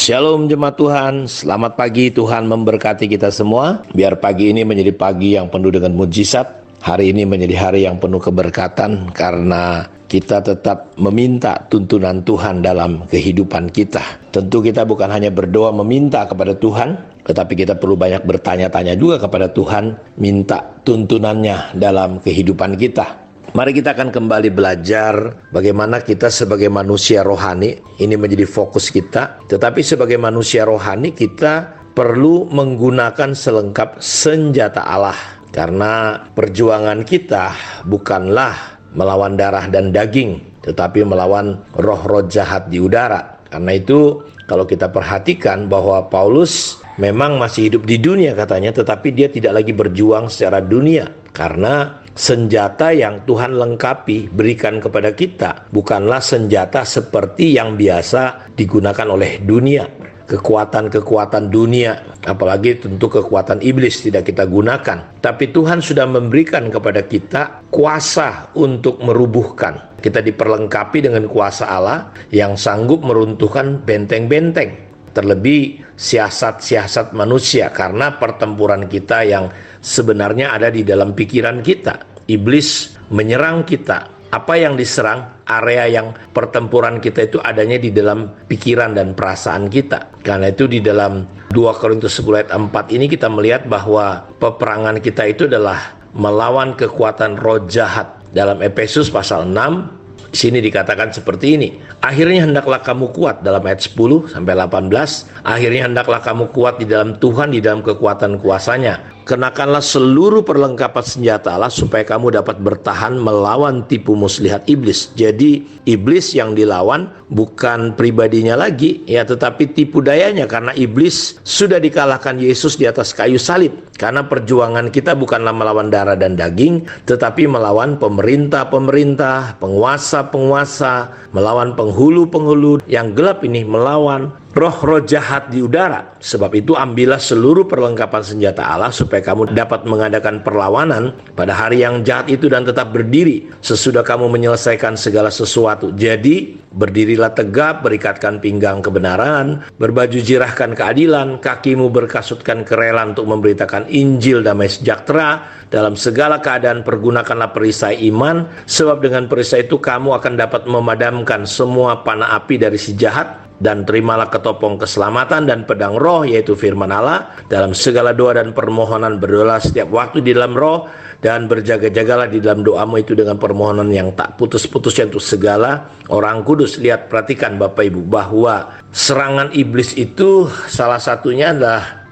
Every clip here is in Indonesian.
Shalom jemaat Tuhan, selamat pagi. Tuhan memberkati kita semua. Biar pagi ini menjadi pagi yang penuh dengan mujizat. Hari ini menjadi hari yang penuh keberkatan karena kita tetap meminta tuntunan Tuhan dalam kehidupan kita. Tentu kita bukan hanya berdoa meminta kepada Tuhan, tetapi kita perlu banyak bertanya-tanya juga kepada Tuhan, minta tuntunannya dalam kehidupan kita. Mari kita akan kembali belajar bagaimana kita sebagai manusia rohani, ini menjadi fokus kita. Tetapi sebagai manusia rohani kita perlu menggunakan selengkap senjata Allah. Karena perjuangan kita bukanlah melawan darah dan daging, tetapi melawan roh-roh jahat di udara. Karena itu kalau kita perhatikan bahwa Paulus memang masih hidup di dunia katanya, tetapi dia tidak lagi berjuang secara dunia. Karena senjata yang Tuhan lengkapi berikan kepada kita bukanlah senjata seperti yang biasa digunakan oleh dunia. Kekuatan-kekuatan dunia, apalagi tentu kekuatan iblis tidak kita gunakan. Tapi Tuhan sudah memberikan kepada kita kuasa untuk merubuhkan. Kita diperlengkapi dengan kuasa Allah yang sanggup meruntuhkan benteng-benteng. Terlebih siasat-siasat manusia, karena pertempuran kita yang sebenarnya ada di dalam pikiran kita. Iblis menyerang kita. Apa yang diserang, area yang pertempuran kita itu adanya di dalam pikiran dan perasaan kita. Karena itu di dalam 2 Korintus 10 ayat 4 ini kita melihat bahwa peperangan kita itu adalah melawan kekuatan roh jahat. Dalam Efesus pasal 6, di sini dikatakan seperti ini. Akhirnya hendaklah kamu kuat, dalam ayat 10 sampai 18. Akhirnya hendaklah kamu kuat di dalam Tuhan, di dalam kekuatan kuasanya. Kenakanlah seluruh perlengkapan senjata Allah supaya kamu dapat bertahan melawan tipu muslihat iblis. Jadi iblis yang dilawan bukan pribadinya lagi, ya, tetapi tipu dayanya, karena iblis sudah dikalahkan Yesus di atas kayu salib. Karena perjuangan kita bukanlah melawan darah dan daging, tetapi melawan pemerintah-pemerintah, penguasa-penguasa, melawan penghulu-penghulu yang gelap ini, melawan roh-roh jahat di udara. Sebab itu ambillah seluruh perlengkapan senjata Allah supaya kamu dapat mengadakan perlawanan pada hari yang jahat itu dan tetap berdiri sesudah kamu menyelesaikan segala sesuatu. Jadi berdirilah tegap, berikatkan pinggang kebenaran, berbaju jirahkan keadilan, kakimu berkasutkan kerelaan untuk memberitakan Injil damai sejahtera. Dalam segala keadaan pergunakanlah perisai iman, sebab dengan perisai itu kamu akan dapat memadamkan semua panah api dari si jahat. Dan terimalah ketopong keselamatan dan pedang roh, yaitu firman Allah. Dalam segala doa dan permohonan berdoalah setiap waktu di dalam roh, dan berjaga-jagalah di dalam doamu itu dengan permohonan yang tak putus-putusnya untuk segala orang kudus. Lihat, perhatikan Bapak Ibu, bahwa serangan iblis itu salah satunya adalah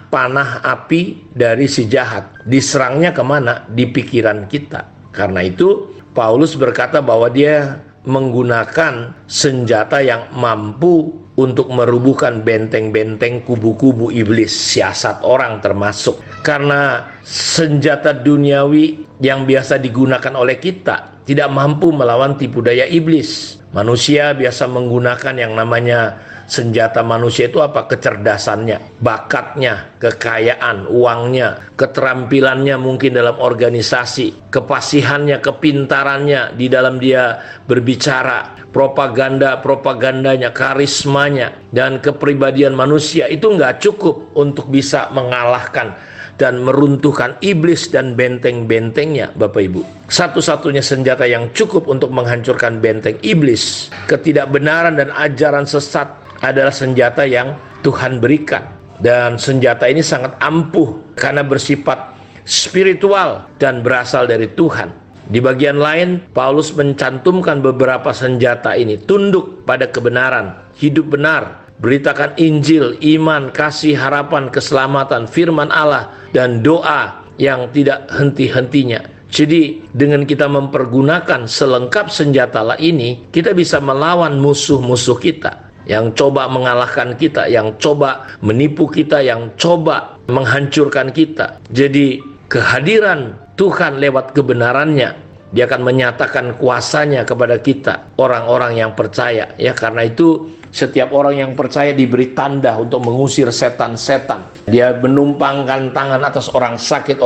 panah api dari si jahat. Diserangnya kemana? Di pikiran kita. Karena itu Paulus berkata bahwa dia menggunakan senjata yang mampu untuk merubuhkan benteng-benteng kubu-kubu iblis, siasat orang termasuk. Karena senjata duniawi yang biasa digunakan oleh kita tidak mampu melawan tipu daya iblis. Manusia biasa menggunakan yang namanya senjata manusia itu apa? Kecerdasannya, bakatnya, kekayaan, uangnya, keterampilannya mungkin dalam organisasi, kefasihannya, kepintarannya di dalam dia berbicara, propagandanya, karismanya, dan kepribadian manusia itu nggak cukup untuk bisa mengalahkan dan meruntuhkan iblis dan benteng-bentengnya, Bapak Ibu. Satu-satunya senjata yang cukup untuk menghancurkan benteng iblis, ketidakbenaran dan ajaran sesat adalah senjata yang Tuhan berikan. Dan senjata ini sangat ampuh karena bersifat spiritual dan berasal dari Tuhan. Di bagian lain, Paulus mencantumkan beberapa senjata ini. Tunduk pada kebenaran, hidup benar, beritakan Injil, iman, kasih, harapan, keselamatan, firman Allah, dan doa yang tidak henti-hentinya. Jadi dengan kita mempergunakan selengkap senjata Allah ini, kita bisa melawan musuh-musuh kita yang coba mengalahkan kita, yang coba menipu kita, yang coba menghancurkan kita. Jadi kehadiran Tuhan lewat kebenarannya, dia akan menyatakan kuasanya kepada kita, orang-orang yang percaya. Ya, karena itu setiap orang yang percaya diberi tanda untuk mengusir setan-setan. Dia menumpangkan tangan atas orang sakit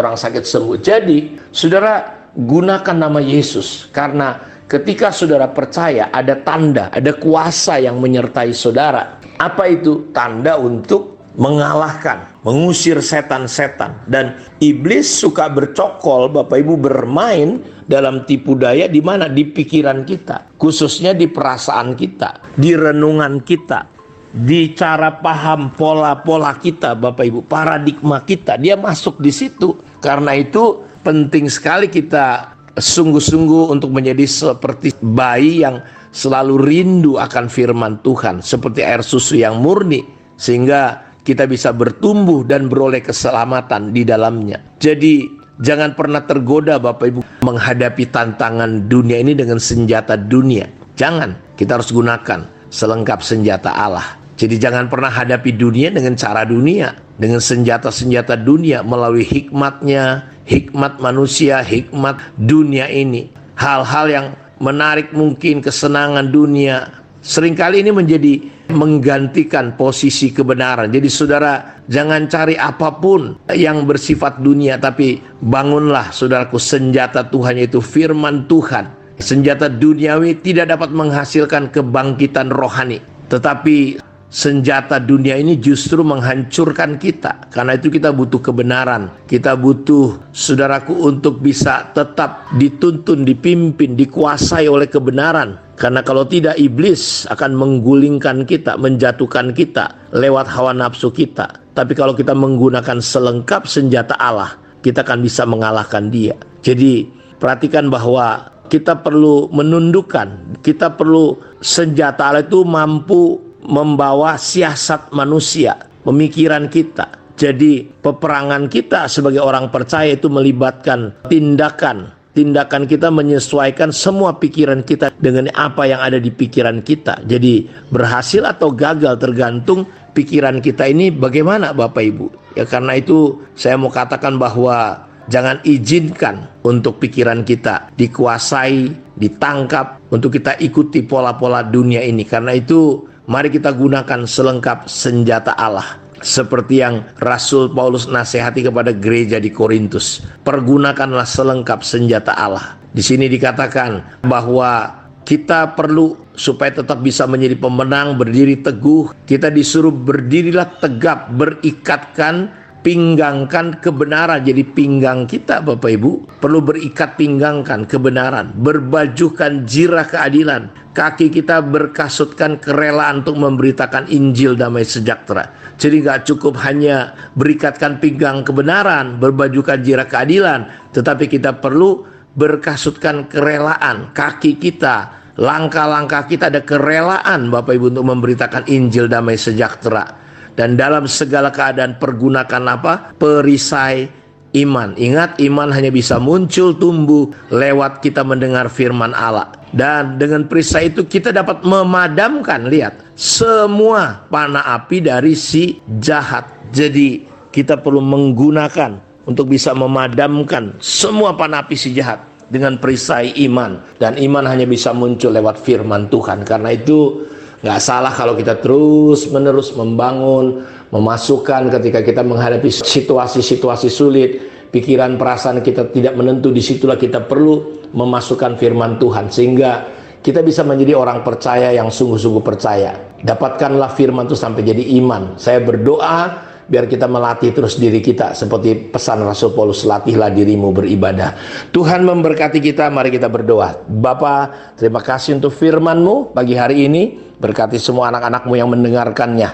sembuh. Jadi saudara, gunakan nama Yesus, karena ketika saudara percaya, ada tanda, ada kuasa yang menyertai saudara. Apa itu? Tanda untuk mengalahkan, mengusir setan-setan. Dan iblis suka bercokol, Bapak Ibu, bermain dalam tipu daya di mana? Di pikiran kita, khususnya di perasaan kita, di renungan kita, di cara paham pola-pola kita, Bapak Ibu, paradigma kita. Dia masuk di situ. Karena itu penting sekali kita sungguh-sungguh untuk menjadi seperti bayi yang selalu rindu akan firman Tuhan, seperti air susu yang murni, sehingga kita bisa bertumbuh dan beroleh keselamatan di dalamnya. Jadi jangan pernah tergoda, Bapak Ibu, menghadapi tantangan dunia ini dengan senjata dunia. Jangan, kita harus gunakan selengkap senjata Allah. Jadi jangan pernah hadapi dunia dengan cara dunia, dengan senjata-senjata dunia, melalui hikmatnya, hikmat manusia, hikmat dunia ini. Hal-hal yang menarik mungkin, kesenangan dunia, seringkali ini menjadi menggantikan posisi kebenaran. Jadi saudara, jangan cari apapun yang bersifat dunia, tapi bangunlah saudaraku senjata Tuhan, yaitu firman Tuhan. Senjata duniawi tidak dapat menghasilkan kebangkitan rohani, tetapi senjata dunia ini justru menghancurkan kita. Karena itu kita butuh kebenaran. Kita butuh, saudaraku, untuk bisa tetap dituntun, dipimpin, dikuasai oleh kebenaran. Karena kalau tidak, iblis akan menggulingkan kita, menjatuhkan kita lewat hawa nafsu kita. Tapi kalau kita menggunakan selengkap senjata Allah, kita akan bisa mengalahkan dia. Jadi perhatikan bahwa kita perlu menundukkan, kita perlu senjata Allah itu mampu membawa siasat manusia, pemikiran kita. Jadi peperangan kita sebagai orang percaya itu melibatkan tindakan kita menyesuaikan semua pikiran kita dengan apa yang ada di pikiran kita. Jadi berhasil atau gagal tergantung pikiran kita ini bagaimana, Bapak Ibu. Ya, karena itu saya mau katakan bahwa jangan izinkan untuk pikiran kita dikuasai, ditangkap, untuk kita ikuti pola-pola dunia ini. Karena itu mari kita gunakan selengkap senjata Allah. Seperti yang Rasul Paulus nasihati kepada gereja di Korintus. Pergunakanlah selengkap senjata Allah. Di sini dikatakan bahwa kita perlu supaya tetap bisa menjadi pemenang, berdiri teguh. Kita disuruh berdirilah tegap, berikatkan, pinggangkan kebenaran. Jadi pinggang kita, Bapak Ibu, perlu berikat, pinggangkan kebenaran. Berbajukan jirah keadilan. Kaki kita berkasutkan kerelaan untuk memberitakan Injil damai sejahtera. Jadi gak cukup hanya berikatkan pinggang kebenaran, berbajukan jirah keadilan, tetapi kita perlu berkasutkan kerelaan. Kaki kita, langkah-langkah kita ada kerelaan, Bapak Ibu, untuk memberitakan Injil damai sejahtera. Dan dalam segala keadaan pergunakan apa? Perisai iman. Ingat, iman hanya bisa muncul, tumbuh lewat kita mendengar firman Allah. Dan dengan perisai itu kita dapat memadamkan, lihat, semua panah api dari si jahat. Jadi kita perlu menggunakan untuk bisa memadamkan semua panah api si jahat dengan perisai iman. Dan iman hanya bisa muncul lewat firman Tuhan. Karena itu nggak salah kalau kita terus menerus membangun, memasukkan ketika kita menghadapi situasi-situasi sulit, pikiran perasaan kita tidak menentu, disitulah kita perlu memasukkan firman Tuhan sehingga kita bisa menjadi orang percaya yang sungguh-sungguh percaya. Dapatkanlah firman itu sampai jadi iman. Saya berdoa biar kita melatih terus diri kita seperti pesan Rasul Paulus, latihlah dirimu beribadah. Tuhan memberkati kita, mari kita berdoa. Bapa, terima kasih untuk firman-Mu pagi hari ini. Berkati semua anak-anak-Mu yang mendengarkannya.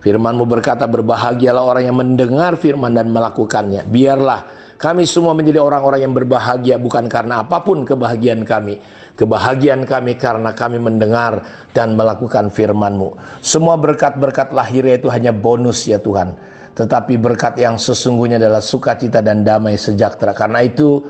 Firman-Mu berkata, berbahagialah orang yang mendengar firman dan melakukannya. Biarlah kami semua menjadi orang-orang yang berbahagia, bukan karena apapun kebahagiaan kami. Kebahagiaan kami karena kami mendengar dan melakukan firman-Mu. Semua berkat-berkat lahirnya itu hanya bonus ya Tuhan. Tetapi berkat yang sesungguhnya adalah sukacita dan damai sejahtera. Karena itu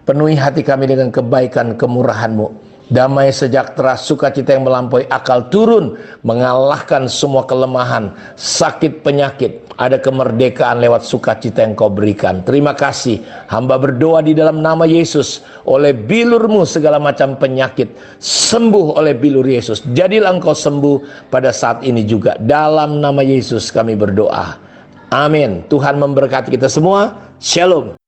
penuhi hati kami dengan kebaikan kemurahan-Mu. Damai sejahtera, sukacita yang melampaui akal turun, mengalahkan semua kelemahan, sakit, penyakit. Ada kemerdekaan lewat sukacita yang Kau berikan. Terima kasih. Hamba berdoa di dalam nama Yesus. Oleh bilur-Mu segala macam penyakit sembuh oleh bilur Yesus. Jadilah Engkau sembuh pada saat ini juga. Dalam nama Yesus kami berdoa. Amin. Tuhan memberkati kita semua. Shalom.